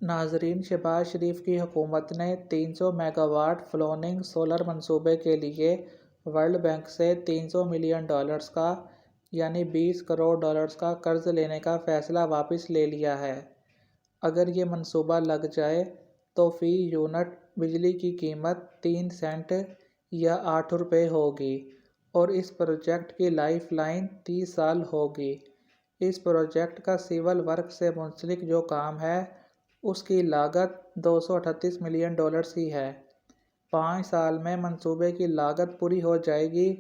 ناظرین، شہباز شریف کی حکومت نے 300 میگا واٹ فلوٹنگ سولر منصوبے کے لیے ورلڈ بینک سے $300 ملین کا یعنی $20 کروڑ کا قرض لینے کا فیصلہ واپس لے لیا ہے۔ اگر یہ منصوبہ لگ جائے تو فی یونٹ بجلی کی قیمت 3 سینٹ یا 8 روپے ہوگی اور اس پروجیکٹ کی لائف لائن 30 سال ہوگی۔ اس پروجیکٹ کا سول ورک سے منسلک جو کام ہے اس کی لاگت $238 ملین کی ہے۔ 5 سال میں منصوبے کی لاگت پوری ہو جائے گی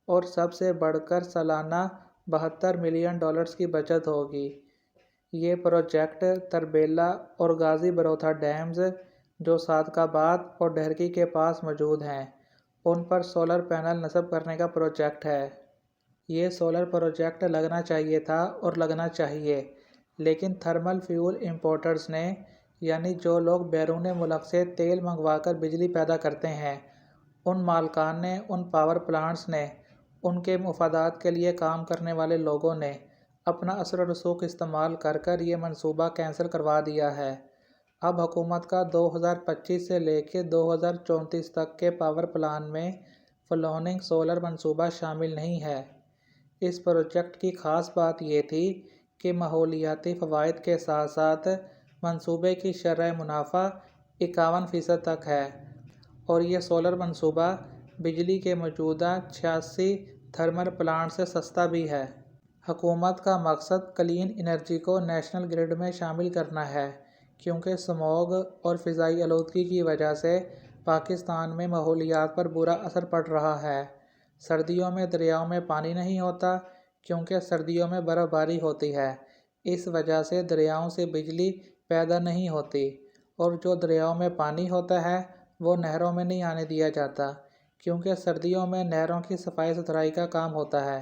اور سب سے بڑھ کر سالانہ $72 ملین کی بچت ہوگی۔ یہ پروجیکٹ تربیلا اور غازی بروتھا ڈیمز جو صادق آباد اور ڈھرکی کے پاس موجود ہیں ان پر سولر پینل نصب کرنے کا پروجیکٹ ہے۔ یہ سولر پروجیکٹ لگنا چاہیے تھا اور لگنا چاہیے، لیکن تھرمل فیول امپورٹرز نے یعنی جو لوگ بیرون ملک سے تیل منگوا کر بجلی پیدا کرتے ہیں ان مالکان نے، ان پاور پلانٹس نے، ان کے مفادات کے لیے کام کرنے والے لوگوں نے اپنا اثر و رسوخ استعمال کر کر یہ منصوبہ کینسل کروا دیا ہے۔ اب حکومت کا 2025 سے لے کے 2034 تک کے پاور پلان میں فلوٹنگ سولر منصوبہ شامل نہیں ہے۔ اس پروجیکٹ کی خاص بات یہ تھی کہ ماحولیاتی فوائد کے ساتھ ساتھ منصوبے کی شرح منافع 51% تک ہے اور یہ سولر منصوبہ بجلی کے موجودہ 86 تھرمل پلانٹ سے سستا بھی ہے۔ حکومت کا مقصد کلین انرجی کو نیشنل گرڈ میں شامل کرنا ہے کیونکہ اسموگ اور فضائی آلودگی کی وجہ سے پاکستان میں ماحولیات پر برا اثر پڑ رہا ہے۔ سردیوں میں دریاؤں میں پانی نہیں ہوتا کیونکہ سردیوں میں برف باری ہوتی ہے، اس وجہ سے دریاؤں سے بجلی پیدا نہیں ہوتی اور جو دریاؤں میں پانی ہوتا ہے وہ نہروں میں نہیں آنے دیا جاتا کیونکہ سردیوں میں نہروں کی صفائی ستھرائی کا کام ہوتا ہے۔